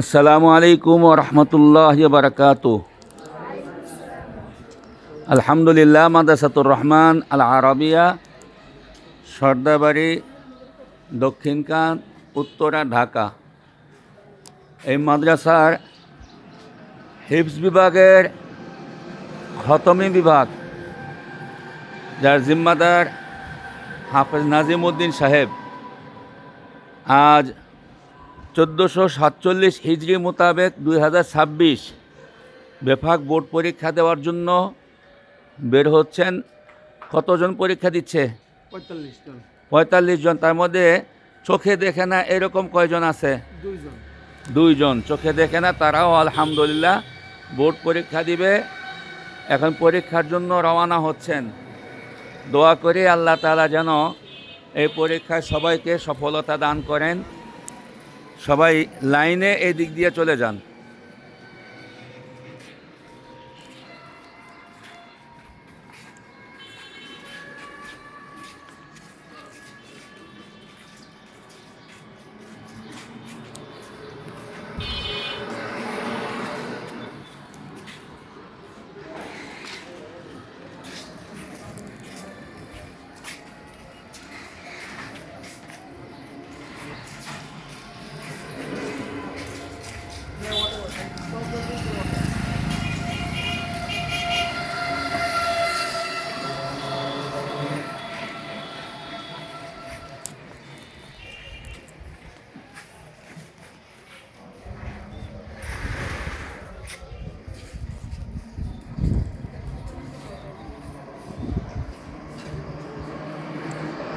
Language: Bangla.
আসসালামু আলাইকুম ওয়া রাহমাতুল্লাহি ওয়া বারাকাতুহু। আলহামদুলিল্লাহ, মাদ্রাসাতুর রহমান আল আরাবিয়া, সর্দাবাড়ি, দক্ষিণকান, উত্তরা, ঢাকা। এই মাদ্রাসার হিফজ বিভাগের খতমি বিভাগ, যার জিম্মাদার হাফেজ নাজিমউদ্দিন সাহেব, আজ 1447 হিজরি মোতাবেক 2026 বেফাক বোর্ড পরীক্ষা দেওয়ার জন্য বের হচ্ছেন। কতজন পরীক্ষা দিচ্ছে? 45 জন। 45 জন। তার মধ্যে চোখে দেখে না এরকম কয়জন আছে? 2 জন। 2 জন চোখে দেখে না, তারাও আলহামদুলিল্লাহ বোর্ড পরীক্ষা দিবে। এখন পরীক্ষার জন্য রওনা হচ্ছেন। দোয়া করি আল্লাহ তাআলা যেন এই পরীক্ষায় সবাইকে সফলতা দান করেন। সবাই লাইনে এই দিক দিয়ে চলে যান।